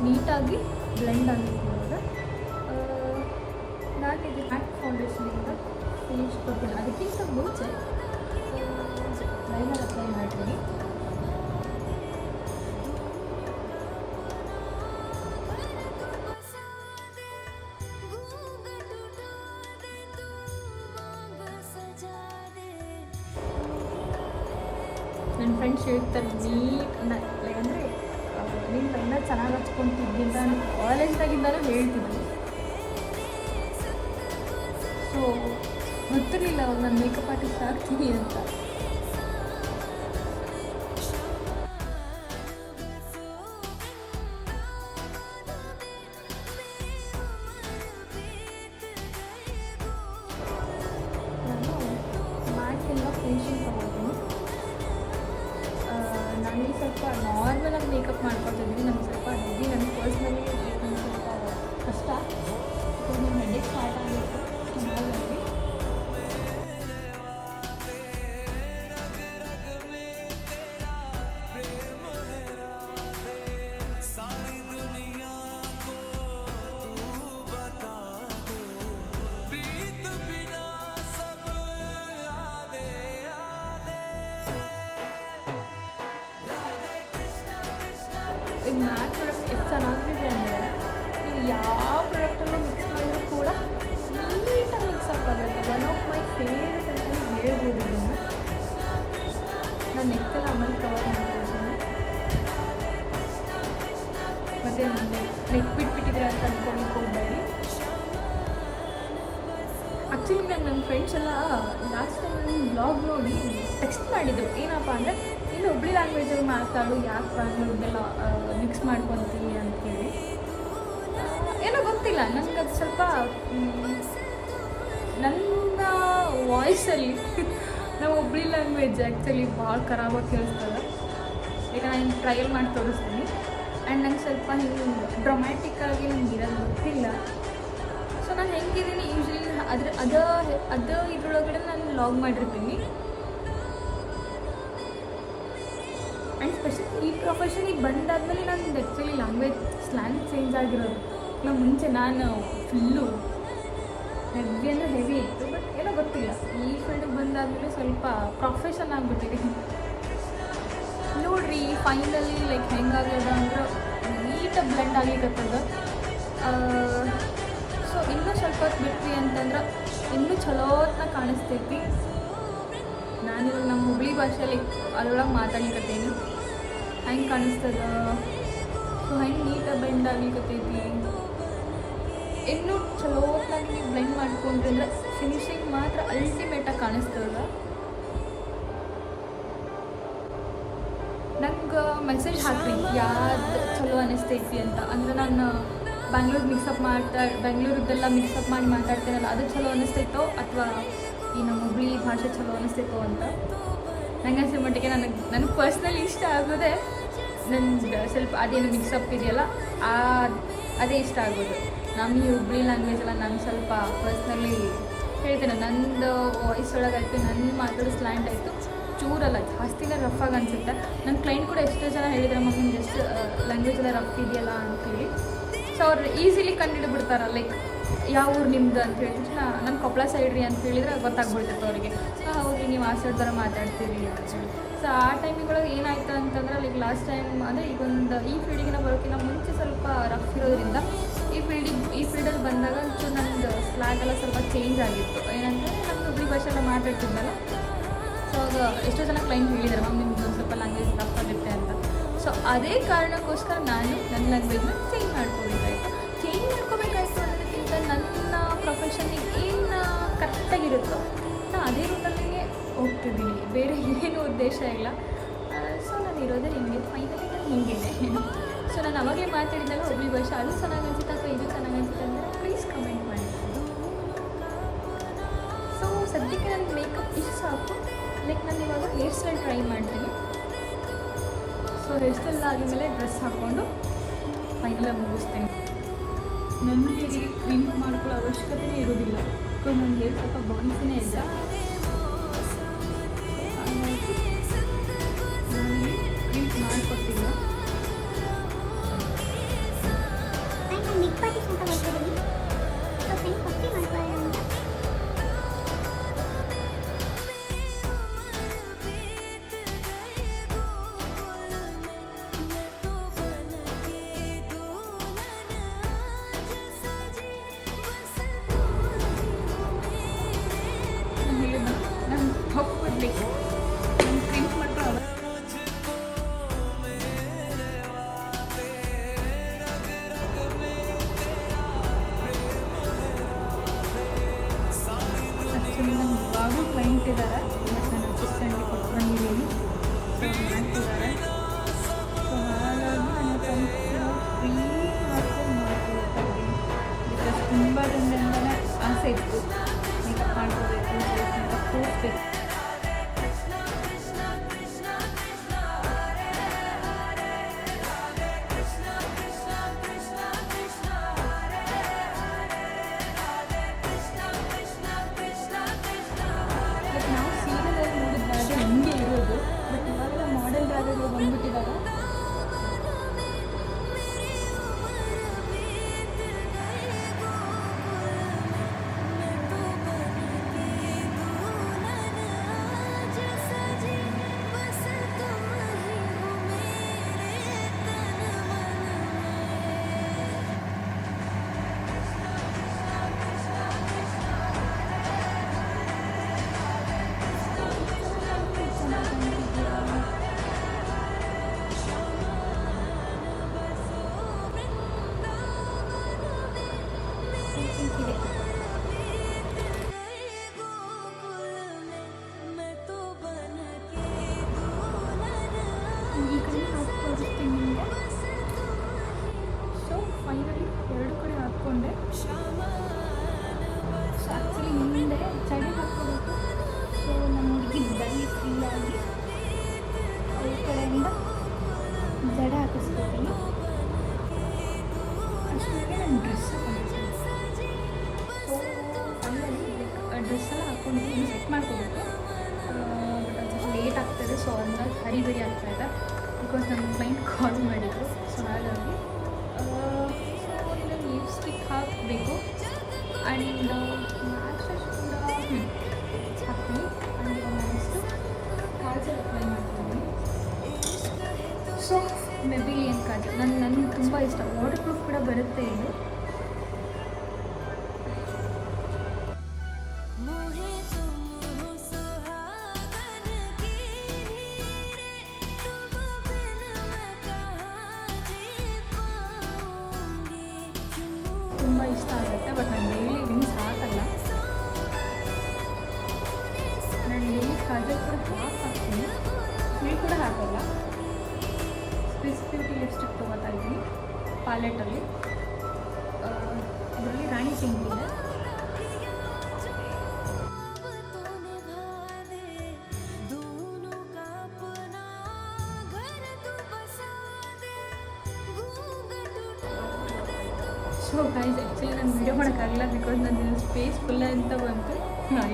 ನೀಟಾಗಿ ಬ್ಲೆಂಡ್ ಆಗಿತ್ತು ಇವಾಗ. ನಾನು ಇದು ಮ್ಯಾಟ್ ಫೌಂಡೇಶನಿಂದ ಫಿನಿಶ್ ಕೊಡ್ತೀನಿ. ಅದಕ್ಕಿಂತ ಮುಂಚೆ ಲೈನರ್ ಅಪ್ಲೈ ಮಾಡ್ತೀನಿ. ನನ್ನ ಫ್ರೆಂಡ್ಸ್ ಹೇಳ್ತಾರೆ ನೀಟ್ ಅಂದರೆ ನೀನು ಲೈನರ್ ಚೆನ್ನಾಗಿ ಹಚ್ಕೊತಿದ್ದಿ ಅಂತ ನಾನು ಕಾಲೇಜ್ದಾಗಿಂದಲೂ ಹೇಳ್ತಿದ್ದೆ. ಸೊ ಗೊತ್ತಿರಲಿಲ್ಲ ಅವಾಗ ನಾನು ಮೇಕಪ್ ಆರ್ಟಿಸ್ಟ್ ಆಗ್ತೀನಿ ಅಂತ. ನಾನು ಮ್ಯಾಟಿಂದ ಫಿನಿಶಿಂಗ್ ತೊಗೊಳ್ತೀನಿ. ನನಗೆ ಸ್ವಲ್ಪ ನಾರ್ಮಲಾಗಿ ಮೇಕಪ್ ಮಾಡ್ಕೊತಿದ್ದೀನಿ. ನನಗೆ ಸ್ವಲ್ಪ ಹೆವಿ, ನನಗೆ ಪರ್ಸ್ನಲಿ ಸ್ವಲ್ಪ ಕಷ್ಟ. ನನ್ನ ಹೆಡ್ಡೇಕ್ ಸ್ಟಾರ್ಟ್ ಆಗಿತ್ತು ಚೆನ್ನಾಗಿ. ಈ ಮ್ಯಾಟ್ ಪ್ರಾಡಕ್ಟ್ ಎಷ್ಟು ಚೆನ್ನಾಗಿದೆ ಅಂದರೆ ನೀವು ಯಾವ ಪ್ರಾಡಕ್ಟನ್ನು ಮಿಕ್ಸ್ ಮಾಡಿದ್ರು ಕೂಡ ನೀಟಾಗಿ ಮಿಕ್ಸಪ್ ಆಗುತ್ತೆ. ಒನ್ ಆಫ್ ಮೈ ಫೇವ್ರೆಟ್ ಅಂತ ಹೇಳ್ಬೋದು ಇದನ್ನು. ನಾನು ನೆಕ್ಕೆಲ್ಲ ಆಮೇಲೆ ಕವರ್ ಮಾಡ್ಕೊಳ್ತೀನಿ. ಮತ್ತು ನೆಕ್ ಬಿಟ್ಬಿಟ್ಟಿದ್ರೆ ಅಂತ ಅಂದ್ಕೊಂಡು ಹೋಗಬೇಡಿ. ಆ್ಯಕ್ಚುಲಿ ನನ್ನ ಫ್ರೆಂಡ್ಸ್ ಎಲ್ಲ ಲಾಸ್ಟ್ ಟೈಮ್ ನನ್ನ ಬ್ಲಾಗ್ ನೋಡಿ ಟೆಕ್ಸ್ಟ್ ಮಾಡಿದರು. ಏನಪ್ಪ ಅಂದರೆ ಇನ್ನು ಹುಬ್ಳಿ ಲ್ಯಾಂಗ್ವೇಜಲ್ಲಿ ಮಾತಾಡು, ಯಾಕೆ ಬ್ಯಾಂಗ್ಳೂರ್ದೆಲ್ಲ ಮಿಕ್ಸ್ ಮಾಡ್ಕೊತೀವಿ ಅಂತೇಳಿ. ಏನೋ ಗೊತ್ತಿಲ್ಲ ನನಗೆ ಅದು ಸ್ವಲ್ಪ ನನ್ನ ವಾಯ್ಸಲ್ಲಿ ನಾವು ಹುಬ್ಳಿ ಲ್ಯಾಂಗ್ವೇಜ್ ಆ್ಯಕ್ಚುಲಿ ಭಾಳ ಖರಾಬಾಗಿ ಕೇಳಿಸ್ತದೆ. ಈಗ ನಾನು ಟ್ರಯಲ್ ಮಾಡಿ ತೋರಿಸ್ತೀನಿ. ಆ್ಯಂಡ್ ನಂಗೆ ಸ್ವಲ್ಪ ಹಿಂಗೆ ಡ್ರಮ್ಯಾಟಿಕ್ಕಾಗಿ ನಂಗೆ ಇರೋದು ಗೊತ್ತಿಲ್ಲ. ಸೊ ನಾನು ಹೆಂಗಿದ್ದೀನಿ ಯೂಶ್ವಲಿ ಅದು ಇದ್ರೊಳಗಡೆ ನಾನು ಲಾಗ್ ಮಾಡಿರ್ತೀನಿ. ಆ್ಯಂಡ್ ಸ್ಪೆಷಲಿ ಈ ಪ್ರೊಫೆಷನಿಗೆ ಬಂದಾದಮೇಲೆ ನಾನು ಆ್ಯಕ್ಚುಲಿ ಲ್ಯಾಂಗ್ವೇಜ್ ಸ್ಲ್ಯಾಂಗ್ ಚೇಂಜ್ ಆಗಿರೋದು. ನಾವು ಮುಂಚೆ ನಾನು ಫುಲ್ಲು ಹೆವಿ ಅಂದರೆ ಹೆವಿ ಇತ್ತು. ಬಟ್ ಏನೋ ಗೊತ್ತಿಲ್ಲ, ಈ ಫೀಲ್ಡಿಗೆ ಬಂದಾದಮೇಲೆ ಸ್ವಲ್ಪ ಪ್ರೊಫೆಷನ್ ಆಗಿಬಿಟ್ಟಿದೆ. ನೋಡಿರಿ ಫೈನಲಿ ಲೈಕ್ ಹೆಂಗಾಗ್ಯದ ಅಂದ್ರೆ ನೀಟಾಗಿ ಬ್ಲೆಂಡ್ ಆಗ್ಲಿಕ್ಕತ್ತದ. ಸೊ ಇನ್ನೂ ಸ್ವಲ್ಪ ಹೊತ್ತು ಬಿಟ್ವಿ ಅಂತಂದ್ರೆ ಇನ್ನೂ ಚಲೋತ್ನ ಕಾಣಿಸ್ತೈತಿ. ನಾನಿವಾಗ ನಮ್ಮ ಹುಬ್ಳಿ ಭಾಷೆಯಲ್ಲಿ ಅದರೊಳಗೆ ಮಾತಾಡ್ಲಿಕ್ಕತ್ತೇನಿ. ಹೆಂಗೆ ಕಾಣಿಸ್ತದ, ಸೊ ಹೆಂಗೆ ನೀಟಾಗಿ ಬ್ಲೆಂಡ್ ಆಗ್ಲಿಕ್ಕತ್ತೈತಿ. ಇನ್ನೂ ಚಲೋತ್ನಾಗಿ ನೀವು ಬ್ಲೆಂಡ್ ಮಾಡ್ಕೊಂಡ್ರಿ ಅಂದರೆ ಫಿನಿಶಿಂಗ್ ಮಾತ್ರ ಅಲ್ಟಿಮೇಟಾಗಿ ಕಾಣಿಸ್ತದ. ನಂಗೆ ಮೆಸೇಜ್ ಹಾಕ್ರಿ ಯಾವ್ದು ಚಲೋ ಅನ್ನಿಸ್ತೈತಿ ಅಂತ. ಅಂದರೆ ನಾನು ಬೆಂಗಳೂರದ್ದೆಲ್ಲ ಮಿಕ್ಸಪ್ ಮಾಡಿ ಮಾತಾಡ್ತೀನಲ್ಲ, ಅದು ಚಲೋ ಅನ್ನಿಸ್ತೈತೋ ಅಥವಾ ಈ ನಮ್ಮ ಹುಬ್ಳಿ ಭಾಷೆ ಚಲೋ ಅನ್ನಿಸ್ತೈತೋ ಅಂತ. ನಂಗೆ ಅನ್ಸೋ ಮಟ್ಟಿಗೆ ನನಗೆ ಪರ್ಸ್ನಲಿ ಇಷ್ಟ ಆಗೋದೇ ನಂಗೆ ಸ್ವಲ್ಪ ಅದೇನು ಮಿಕ್ಸಪ್ ಇದೆಯಲ್ಲ ಅದೇ ಇಷ್ಟ ಆಗೋದು. ನಮ್ಮ ಈ ಹುಬ್ಳಿ ಲ್ಯಾಂಗ್ವೇಜೆಲ್ಲ ನಂಗೆ ಸ್ವಲ್ಪ ಪರ್ಸ್ನಲಿ ಹೇಳ್ತೇನೆ. ನಂದು ವಾಯ್ಸ್ ಒಳಗಾಯಿತು, ನನ್ನ ಮಾತಾಡೋ ಸ್ಲ್ಯಾಂಡ್ ಆಯಿತು ಚೂರಲ್ಲ, ಜಾಸ್ತಿನೇ ರಫ್ ಆಗಿ ಅನಿಸುತ್ತೆ. ನನ್ನ ಕ್ಲೈಂಟ್ ಕೂಡ ಎಷ್ಟೋ ಜನ ಹೇಳಿದ್ರೆ ಮಮ್ಮಿ ಎಷ್ಟು ಲ್ಯಾಂಗ್ವೇಜೆಲ್ಲ ರಫ್ ಇದೆಯಲ್ಲ ಅಂಥೇಳಿ. ಸೊ ಅವ್ರು ಈಸಿಲಿ ಕಂಡುಹಿಡಿಬಿಡ್ತಾರೆ ಲೈಕ್ ಯಾವ ಊರು ನಿಮ್ಮದು ಅಂತ ಹೇಳಿದ್ರೆ ನನ್ನ ಕೊಪ್ಪಳ ಸೈಡ್ ರೀ ಅಂತ ಹೇಳಿದ್ರೆ ಗೊತ್ತಾಗ್ಬಿಡ್ತೈತೆ ಅವರಿಗೆ. ಹೌದು ನೀವು ಆ ಸೈಡ್ ಥರ ಮಾತಾಡ್ತೀರಿ ಅಂತೇಳಿ. ಸೊ ಆ ಟೈಮಿಗೊಳಗೆ ಏನಾಯ್ತು ಅಂತಂದ್ರೆ ಲೈಕ್ ಲಾಸ್ಟ್ ಟೈಮ್ ಅಂದರೆ ಈಗೊಂದು ಈ ಫೀಲ್ಡಿಗೆ ಬರೋಕ್ಕಿಂತ ಮುಂಚೆ ಸ್ವಲ್ಪ ರಫ್ ಇರೋದ್ರಿಂದ ಈ ಫೀಲ್ಡಲ್ಲಿ ಬಂದಾಗ ಒಂಚೂರು ನನ್ನದು ಸ್ಲ್ಯಾಗ್ ಎಲ್ಲ ಸ್ವಲ್ಪ ಚೇಂಜ್ ಆಗಿತ್ತು. ಏನಂದರೆ ನಾನು ಹುಬ್ಳಿ ಭಾಷೆ ಎಲ್ಲ ಮಾತಾಡ್ತಿದ್ನಲ್ಲ. ಸೊ ಆಗ ಎಷ್ಟೋ ಜನ ಕ್ಲೈಂಟ್ ಹೇಳಿದ್ದಾರೆ ಮ್ಯಾಮ್ ನಿಮ್ದು ಒಂದು ಸ್ವಲ್ಪ ಲ್ಯಾಂಗ್ವೇಜ್ ರಫ್ ಆಗುತ್ತೆ ಅಂತ. ಸೊ ಅದೇ ಕಾರಣಕ್ಕೋಸ್ಕರ ನಾನು ನನ್ನ ಲ್ಯಾಂಗ್ವೇಜ್ನ ಚೇಂಜ್ ಮಾಡ್ಕೋಬೇಕಾಯ್ತು. ಚೇಂಜ್ ಮಾಡ್ಕೋಬೇಕಾಯ್ತು ಅನ್ನೋದಕ್ಕಿಂತ ನನ್ನ ಪ್ರೊಫೆಷನ್ನಿಗೆ ಏನು ಕರೆಕ್ಟಾಗಿರುತ್ತೋ ನಾನು ಅದೇ ರೂಟಲ್ಲೇ ಹೋಗ್ತಿದ್ದೀನಿ. ಬೇರೆ ಏನು ಉದ್ದೇಶ ಇಲ್ಲ. ಸೊ ನಾನು ಇರೋದೇ ನಿಮಗೆ ಫೈನಲಿ ನಾನು ಹಿಂಗೇನೆ. ಸೊ ನಾನು ಅವಾಗಲೇ ಮಾತಾಡಿದಾಗ ಹುಬ್ಳಿ ಭಾಷೆ ಅದು ಚೆನ್ನಾಗಿ ಅನಿಸುತ್ತೆ ಅಥವಾ ಇದು ಚೆನ್ನಾಗಿ ಅನಿಸುತ್ತೆ ಅಂದರೆ ಪ್ಲೀಸ್ ಕಮೆಂಟ್ ಮಾಡಿ. ಸೊ ಸದ್ಯಕ್ಕೆ ನನ್ನ ಮೇಕಪ್ ಇಷ್ಟು ಸಾಕು. ಲೈಕ್ ನಾನು ಇವಾಗ ಹೇರ್ ಸ್ಟೈಲ್ ಟ್ರೈ ಮಾಡ್ತೀನಿ. ಸೊ ಹೇರ್ ಸ್ಟೈಲ್ ಆಗಿದ್ಮೇಲೆ ಡ್ರೆಸ್ ಹಾಕ್ಕೊಂಡು ಫೈನಲಾಗಿ ಮುಗಿಸ್ತೇನೆ. ನನಗೆ ಕ್ರೀಮ್ ಮಾಡ್ಕೊಳ್ಳೋ ಅವಶ್ಯಕತೆ ಇರೋದಿಲ್ಲ. ಬಿಕಾಸ್ ನನ್ನ ಹೇರ್ ಸ್ವಲ್ಪ ಬೌನ್ಸಿನೇ ಇಲ್ಲ. ಹಾಗಾಗಿ ನಾನು ಕ್ರೀಮ್ ಮಾಡ್ಕೊಟ್ಟಿಲ್ಲ. ಲೈಕ್ ನನ್ನ ಫ್ರೆಂಡ್ಸ್ ಮಾತ್ರ ಆ್ಯಕ್ಚುಲಿ ನಂಗೆ ಇವಾಗೂ ಕ್ಲೈಂಟ್ ಇದ್ದಾರೆ, ಬಟ್ ನಾನು ಅಸಿಸ್ಟೆಂಟ್ಗೆ ಕೊಟ್ಟು ಬಂದಿದ್ದೀನಿ, ಸೊ ಮಾಡ್ತಿದ್ದಾರೆ. ಸೊ ಹಾಗಾಗಿ ನನ್ನ ಫ್ರೀ ಮಾಡ್ಕೊಂಡು ಮಾಡ್ಕೊಳ್ತಾ ಇದ್ದೀನಿ. ಬಿಕಾಸ್ ತುಂಬ ದಿನದಿಂದಲೇ ಆಸೆ ಇತ್ತು ಮೇಕಪ್ ಮಾಡ್ಕೋಬೇಕು, ಮೇಕಪ್ ತೋರಿಸ್ಬೇಕು. ಬಟ್ ನಾವು ಸೀರಿಯಲಲ್ಲಿ ನೋಡಿದಾಗ ಹಿಂಗೆ ಇರೋದು, ಬಟ್ ಇವಾಗೆಲ್ಲ ಮಾಡೆಲ್ ಡ್ರಾಗಗಳು ಬಂದ್ಬಿಟ್ಟಿದ್ದಾರೆ. ಈ ಕಡೆ ಹಾಕ್ಕೊಳ್ತೀನಿ ನಿಮಗೆ. ಸೊ ಫೈನಲಿ ಎರಡು ಕಡೆ ಹಾಕ್ಕೊಂಡೆ. ಸೊ ಆ್ಯಕ್ಚುಲಿ ಹಿಂದೆ ಚಳಿ ಹಾಕ್ಕೋಬೇಕು. ಸೊ ನಮ್ಮ ಹುಡುಗಿ ಬರೀ ಫ್ರೀಯಾಗಿ ಈ ಕಡೆಯಿಂದ ಜಡ ಹಾಕಿಸ್ಕೊತೀನಿ. ಅಷ್ಟೊಂದಿಗೆ ನಾನು ಡ್ರೆಸ್ ಹಾಕೊಂಡಿದ್ದೀನಿ. ಸೊ ಫೈನಲಿ ಡ್ರೆಸ್ ಎಲ್ಲ ಹಾಕ್ಕೊಂಡಿದ್ದೀನಿ, ಸೆಟ್ ಮಾಡ್ಕೋಬೇಕು. ಬಟ್ ಅದು ಸ್ವಲ್ಪ ಲೇಟ್ ಆಗ್ತಾಯಿದೆ, ಸೊ ಹಂಗಾಗಿ ಹರಿಬರಿ ಆಗ್ತಾಯಿದೆ. ಬಿಕಾಸ್ ನನ್ನ ಕ್ಲೈಂಟ್ ಕಾಲ್ ಮಾಡಿದರು. ಸೊ ಹಾಗಾಗಿ ಸೊ ಲಿಪ್ಸ್ಟಿಕ್ ಹಾಕಬೇಕು ಆ್ಯಂಡ್ ಲ್ಯಾಶಸ್ ಕೂಡ ಹಾಕ್ತೀನಿ. ಆ್ಯಂಡ್ ನೆಕ್ಸ್ಟು ಕಾಜಲ್ ಅಪ್ಲೈ ಮಾಡ್ತೀನಿ. ಸೊ ಮೆಬಿಲಿಯನ್ ಕಾಜಲ್ ನನಗೆ ತುಂಬ ಇಷ್ಟ. ವಾಟರ್ ಪ್ರೂಫ್ ಕೂಡ ಬರುತ್ತೆ ಇದು. ತುಂಬ ಇಷ್ಟ ಆಗುತ್ತೆ, ಬಟ್ ನಾನು ಡೈಲಿ ವಿನ್ಸ್ ಹಾಕಲ್ಲ. ನಾನು ಡೈಲಿ ಕಾಜಲ್ ಕೂಡ ಹಾಕ್ತೀನಿ, ನೀವು ಕೂಡ ಹಾಕಲ್ಲ. ಸ್ವಿಸ್ ಬ್ಯೂಟಿ ಲಿಪ್ಸ್ಟಿಕ್ ತೊಗೋತಾ ಇದ್ದೀನಿ ಪ್ಯಾಲೆಟಲ್ಲಿ. ಇದರಲ್ಲಿ ರಾಣಿ ಪಿಂಕ್ ಇದೆ. ಸೊ ಗೈಸ್ ಆ್ಯಕ್ಚುಲಿ ನಾನು ವೀಡಿಯೋ ಮಾಡೋಕ್ಕಾಗಲ್ಲ, ಬಿಕಾಸ್ ನನ್ನ ಸ್ಪೇಸ್ ಫುಲ್ ಅಂತ ಬಂತು.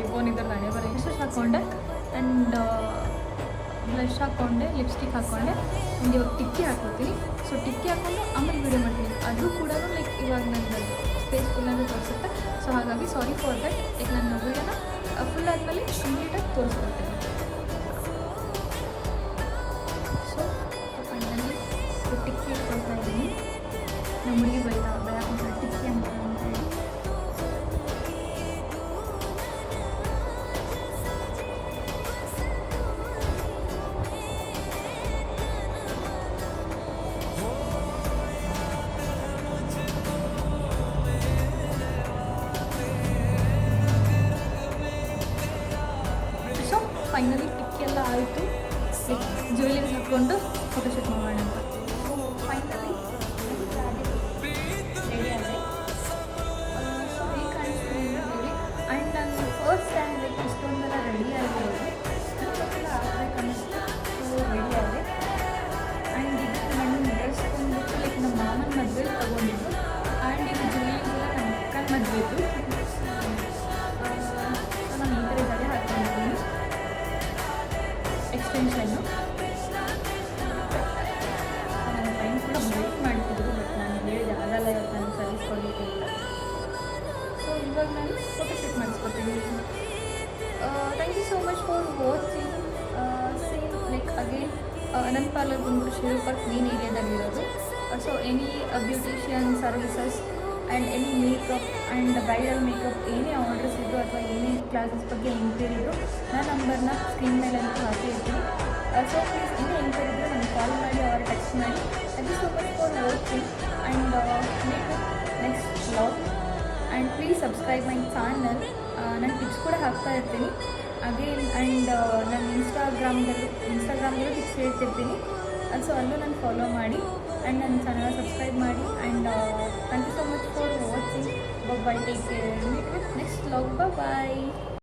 ಐಫೋನ್ ಇದ್ದರೆ ನಾನೇ ಬರೋ ಲಿಪ್ಸ್ಟಿಕ್ ಹಾಕ್ಕೊಂಡೆ ಆ್ಯಂಡ್ ಬ್ಲಷ್ ಹಾಕ್ಕೊಂಡೆ, ಲಿಪ್ಸ್ಟಿಕ್ ಹಾಕ್ಕೊಂಡೆ. ಒಂದು ಇವಾಗ ಟಿಕ್ಕಿ ಹಾಕ್ಕೊತೀನಿ. ಸೊ ಟಿಕ್ಕಿ ಹಾಕ್ಕೊಂಡು ಆಮೇಲೆ ವೀಡಿಯೋ ಮಾಡ್ತೀನಿ. ಅದು ಕೂಡ ಲೈಕ್ ಇವಾಗ ನನ್ನ ಸ್ಪೇಸ್ ಫುಲ್ ಅಂತ ತೋರಿಸುತ್ತೆ. ಸೊ ಹಾಗಾಗಿ ಸಾರಿ ಫಾರ್ ದಟ್. ಈಗ ನನ್ನ ವೀಡಿಯೋನ ಫುಲ್ ಆದಮೇಲೆ ಕಂಪ್ಲೀಟಾಗಿ ತೋರಿಸ್ಕೊಡ್ತೀನಿ. ಸೊ ಫೈನಲಿ ಟಿಕ್ಕಿ ಇಟ್ಕೊಳ್ತಾ ಇದ್ದೀನಿ. ನಮ್ಮ ಹುಡುಗಿ ಬೈತಾ ಬರೋಕ್ಕೊಂದು ಟಿಕ್ಕಿ ಅಂತ ಹೇಳಿ. ಸೊ ಫೈನಲಿ ಟಿಕ್ಕಿ ಎಲ್ಲ ಆಯಿತು. ಜ್ಯುವೆಲರೀಸ್ ಹಾಕ್ಕೊಂಡು ಫೋಟೋಶೂಟ್ ಮಾಡೋಣ ಅಂತ. ಸೊ ಫೈನಲಿ ರೆಡಿ ಆಗಿದೆ. ಸೊ ಹೇಗೆ ಕಾಣಿಸ್ತೀನಿ ಹೇಳಿ. ಆ್ಯಂಡ್ ನಾನು ಫಸ್ಟ್ ಟೈಮ್ ಲೈಕ್ ಇಷ್ಟೊಂದೆಲ್ಲ ರೆಡಿ ಆಗಿರೋದು ಎಲ್ಲ ಆಗಬೇಕನ್ನಿಸ್ತು. ಸೊ ರೆಡಿ ಆಗಿದೆ. ಆ್ಯಂಡ್ ಇದು ನನ್ನ ಡ್ರೆಸ್ ಬಂದ್ಬಿಟ್ಟು ಲೈಕ್ ನಮ್ಮ ಮಾಮನ ಮದುವೆಲಿ ತೊಗೊಂಡಿದ್ದು. ಆ್ಯಂಡ್ ಇದು ಜ್ಯುವೆಲರೀಸ್ ಎಲ್ಲ ನಮ್ಮ ಅಕ್ಕನ ಮದುವೆದು. ಸೊ ನಾನು ಈ ಥರ ಜಡೆ ಹಾಕ್ಕೊಂಡಿದ್ದೀನಿ, ಎಕ್ಸ್ಟೆನ್ಷನ್ನು. ನನ್ನ ಫ್ರೆಂಡ್ ಕೂಡ ವೇಟ್ ಮಾಡ್ತಿದ್ರು, ಬಟ್ ನಾನು ಹೇಳಿದೆ ಆಗಲ್ಲ, ಇವತ್ತು ನಾನು ಸರಿಸ್ಕೊಳ್ಲಿಕ್ಕೆ ಇಲ್ಲ. ಸೊ ಇವಾಗ ನಾನು ಫೋಟೋಶೂಟ್ ಮಾಡಿಸ್ಕೊತೀನಿ. Thank you so much for watching. Same like again ನನ್ನ ಪಾರ್ಲರ್ ಬಂದ್ಬಿಟ್ಟು ಶಿವಪಾರ್ಕ್ ಮೇನ್ ಏರಿಯಾದಲ್ಲಿರೋದು. So any beautician services and any makeup and bridal makeup ಏನೇ ಆರ್ಡರ್ಸ್ ಇದ್ದರು ಅಥವಾ ಏನೇ ಕ್ಲಾಸಸ್ ಬಗ್ಗೆ ಎಂಕ್ವೈರಿ ಇದ್ದರು ನಾನು ನಂಬರ್ನ ಸ್ಕ್ರೀನ್ ಮೇಲೆ ಅಂತ ಹಾಕಿರ್ತೀನಿ. ಸೊ ಪ್ಲೀಸ್ ಇನ್ನೂ ಎಂಕ್ವೈರಿ ಇದ್ದರೆ ನನಗೆ ಕಾಲ್ ಮಾಡಿ ಅವ್ರು ಟೆಕ್ಸ್ಟ್ ಮಾಡಿ. Thank you so much for watching and make next vlog and please subscribe my channel. ನಾನು ಟಿಪ್ಸ್ ಕೂಡ ಹಾಕ್ತಾ ಇರ್ತೀನಿ ಅಗೇನ್. ಆ್ಯಂಡ್ ನಾನು ಇನ್ಸ್ಟಾಗ್ರಾಮ್ದಲ್ಲೂ ಟಿಪ್ಸ್ ಹೇಳ್ತಿರ್ತೀನಿ. ಸೊ ಅಲ್ಲೂ ನಾನು ಫಾಲೋ ಮಾಡಿ ಆ್ಯಂಡ್ ನನ್ನ ಚಾನಲ್ ಸಬ್ಸ್ಕ್ರೈಬ್ ಮಾಡಿ. And thank you so much for watching. Bye take care. Meet with next vlog. Bye.